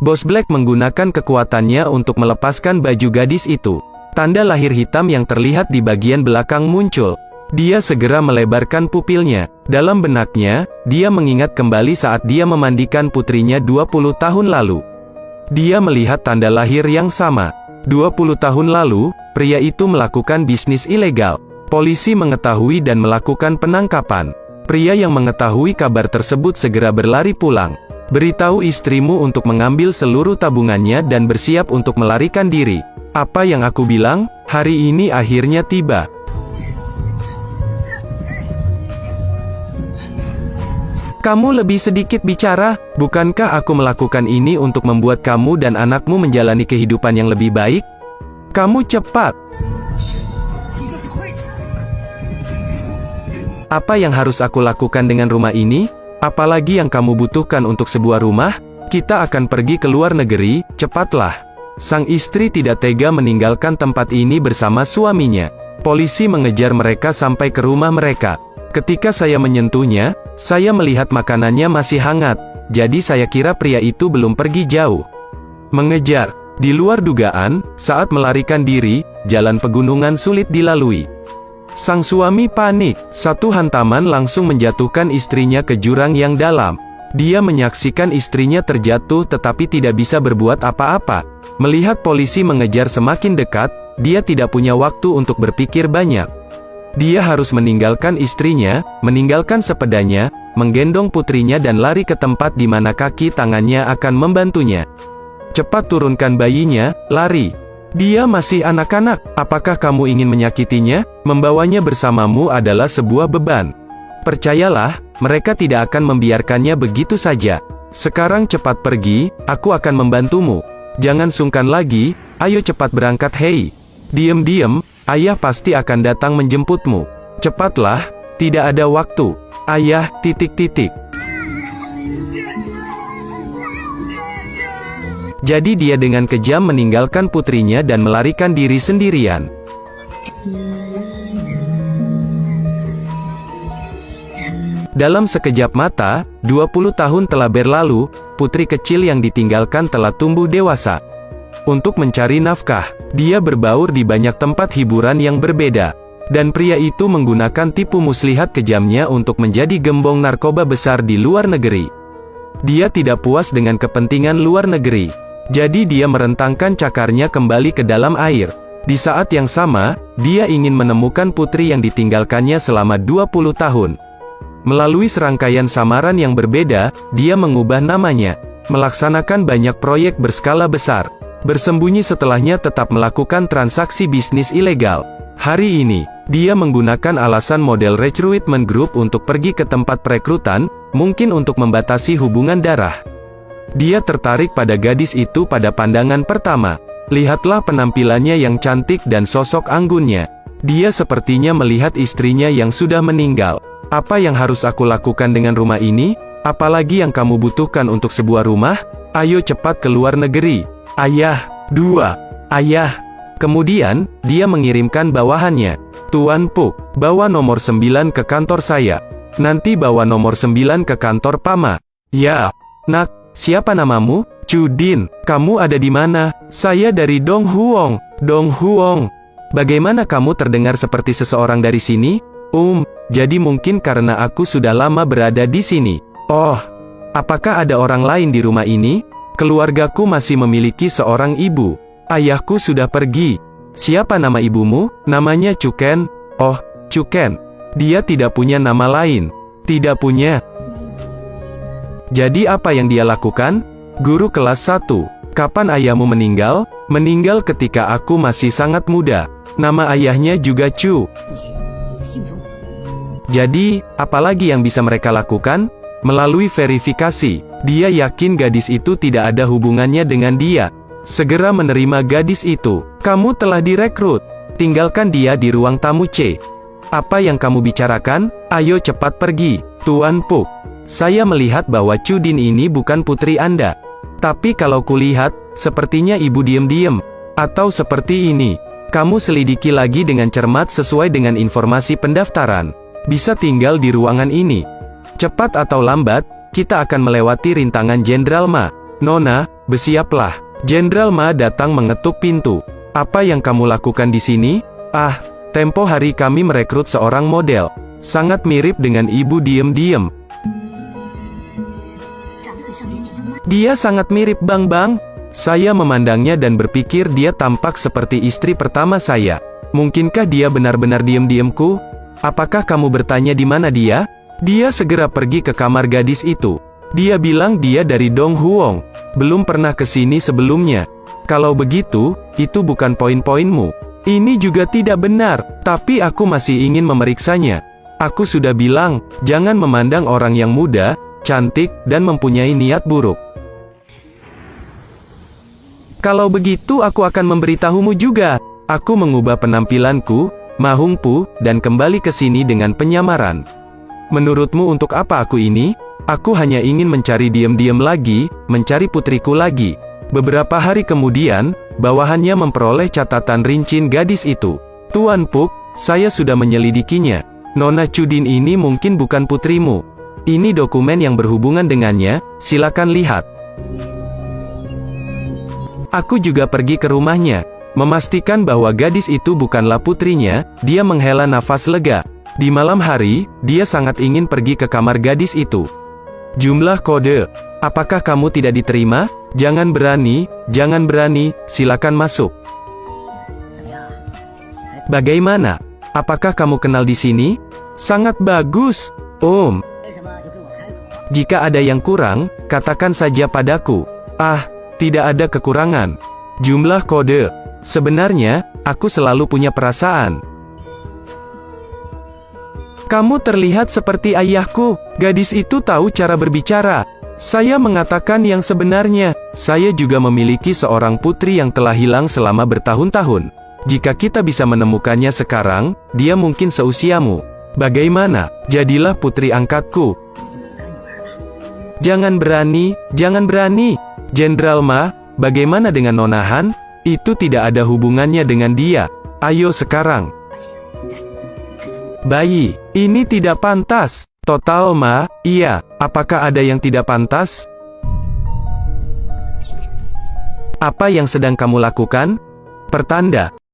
Bos Black menggunakan kekuatannya untuk melepaskan baju gadis itu. Tanda lahir hitam yang terlihat di bagian belakang muncul. Dia segera melebarkan pupilnya. Dalam benaknya, dia mengingat kembali saat dia memandikan putrinya 20 tahun lalu. Dia melihat tanda lahir yang sama. 20 tahun lalu, pria itu melakukan bisnis ilegal. Polisi mengetahui dan melakukan penangkapan. Pria yang mengetahui kabar tersebut segera berlari pulang. Beritahu istrimu untuk mengambil seluruh tabungannya dan bersiap untuk melarikan diri. Apa yang aku bilang, hari ini akhirnya tiba. Kamu lebih sedikit bicara, bukankah aku melakukan ini untuk membuat kamu dan anakmu menjalani kehidupan yang lebih baik? Kamu cepat. Apa yang harus aku lakukan dengan rumah ini? Apalagi yang kamu butuhkan untuk sebuah rumah? Kita akan pergi ke luar negeri, cepatlah. Sang istri tidak tega meninggalkan tempat ini bersama suaminya. Polisi mengejar mereka sampai ke rumah mereka. Ketika saya menyentuhnya, saya melihat makanannya masih hangat. Jadi saya kira pria itu belum pergi jauh. Mengejar. Di luar dugaan, saat melarikan diri, jalan pegunungan sulit dilalui. Sang suami panik. Satu hantaman langsung menjatuhkan istrinya ke jurang yang dalam. Dia menyaksikan istrinya terjatuh tetapi tidak bisa berbuat apa-apa. Melihat polisi mengejar semakin dekat, dia tidak punya waktu untuk berpikir banyak. Dia harus meninggalkan istrinya, meninggalkan sepedanya, menggendong putrinya dan lari ke tempat di mana kaki tangannya akan membantunya. Cepat turunkan bayinya, lari. Dia masih anak-anak, apakah kamu ingin menyakitinya? Membawanya bersamamu adalah sebuah beban. Percayalah, mereka tidak akan membiarkannya begitu saja. Sekarang cepat pergi, aku akan membantumu. Jangan sungkan lagi, ayo cepat berangkat hei. Diam-diam, ayah pasti akan datang menjemputmu. Cepatlah, tidak ada waktu. Ayah, titik-titik. Jadi dia dengan kejam meninggalkan putrinya dan melarikan diri sendirian. Dalam sekejap mata, 20 tahun telah berlalu, putri kecil yang ditinggalkan telah tumbuh dewasa. Untuk mencari nafkah, dia berbaur di banyak tempat hiburan yang berbeda. Dan pria itu menggunakan tipu muslihat kejamnya untuk menjadi gembong narkoba besar di luar negeri. Dia tidak puas dengan kepentingan luar negeri. Jadi dia merentangkan cakarnya kembali ke dalam air. Di saat yang sama, dia ingin menemukan putri yang ditinggalkannya selama 20 tahun. Melalui serangkaian samaran yang berbeda, dia mengubah namanya, melaksanakan banyak proyek berskala besar. Bersembunyi setelahnya tetap melakukan transaksi bisnis ilegal. Hari ini, dia menggunakan alasan model recruitment group untuk pergi ke tempat perekrutan, mungkin untuk membatasi hubungan darah. Dia tertarik pada gadis itu pada pandangan pertama. Lihatlah penampilannya yang cantik dan sosok anggunnya. Dia sepertinya melihat istrinya yang sudah meninggal. Apa yang harus aku lakukan dengan rumah ini? Apalagi yang kamu butuhkan untuk sebuah rumah? Ayo cepat ke luar negeri. Ayah, 2. Ayah. Kemudian, dia mengirimkan bawahannya. Tuan Puk, bawa nomor 9 ke kantor saya. Nanti bawa nomor 9 ke kantor Pama. Ya, nak. Siapa namamu? Chudin. Kamu ada di mana? Saya dari Dong Huong. Dong Huong. Bagaimana kamu terdengar seperti seseorang dari sini? Jadi mungkin karena aku sudah lama berada di sini. Oh, apakah ada orang lain di rumah ini? Keluargaku masih memiliki seorang ibu. Ayahku sudah pergi. Siapa nama ibumu? Namanya Chuken. Oh, Chuken. Dia tidak punya nama lain. Tidak punya. Jadi apa yang dia lakukan? Guru kelas 1. Kapan ayahmu meninggal? Meninggal ketika aku masih sangat muda. Nama ayahnya juga Chu. Jadi, apalagi yang bisa mereka lakukan? Melalui verifikasi, dia yakin gadis itu tidak ada hubungannya dengan dia. Segera menerima gadis itu. Kamu telah direkrut. Tinggalkan dia di ruang tamu C. Apa yang kamu bicarakan? Ayo cepat pergi, Tuan Puk. Saya melihat bahwa Chudin ini bukan putri Anda. Tapi kalau kulihat, sepertinya ibu diam-diam. Atau seperti ini. Kamu selidiki lagi dengan cermat sesuai dengan informasi pendaftaran. Bisa tinggal di ruangan ini. Cepat atau lambat, kita akan melewati rintangan Jenderal Ma. Nona, bersiaplah. Jenderal Ma datang mengetuk pintu. Apa yang kamu lakukan di sini? Ah, tempo hari kami merekrut seorang model. Sangat mirip dengan ibu diem-diem. Dia sangat mirip Bang. Saya memandangnya dan berpikir dia tampak seperti istri pertama saya. Mungkinkah dia benar-benar diem-diemku? Apakah kamu bertanya di mana dia? Dia segera pergi ke kamar gadis itu. Dia bilang dia dari Dong Huong. Belum pernah ke sini sebelumnya. Kalau begitu, itu bukan poin-poinmu. Ini juga tidak benar, tapi aku masih ingin memeriksanya. Aku sudah bilang, jangan memandang orang yang muda, cantik, dan mempunyai niat buruk. Kalau begitu aku akan memberitahumu juga. Aku mengubah penampilanku, Ma Hongpu, dan kembali ke sini dengan penyamaran. Menurutmu untuk apa aku ini? Aku hanya ingin mencari diam-diam lagi, mencari putriku lagi. Beberapa hari kemudian, bawahannya memperoleh catatan rincian gadis itu. Tuan Puk, saya sudah menyelidikinya. Nona Cudin ini mungkin bukan putrimu. Ini dokumen yang berhubungan dengannya, silakan lihat. Aku juga pergi ke rumahnya, memastikan bahwa gadis itu bukanlah putrinya. Dia menghela nafas lega. Di malam hari, dia sangat ingin pergi ke kamar gadis itu. Jumlah kode. Apakah kamu tidak diterima? Jangan berani, silakan masuk. Bagaimana? Apakah kamu kenal di sini? Sangat bagus, Om. Jika ada yang kurang, katakan saja padaku. Ah, tidak ada kekurangan. Jumlah kode. Sebenarnya, aku selalu punya perasaan. Kamu terlihat seperti ayahku. Gadis itu tahu cara berbicara. Saya mengatakan yang sebenarnya. Saya juga memiliki seorang putri yang telah hilang selama bertahun-tahun. Jika kita bisa menemukannya sekarang, dia mungkin seusiamu. Bagaimana? Jadilah putri angkatku. Jangan berani. Jenderal Ma, bagaimana dengan Nona Han? Itu tidak ada hubungannya dengan dia. Ayo sekarang. Bayi, ini tidak pantas. Total Ma, iya, apakah ada yang tidak pantas? Apa yang sedang kamu lakukan? Pertanda.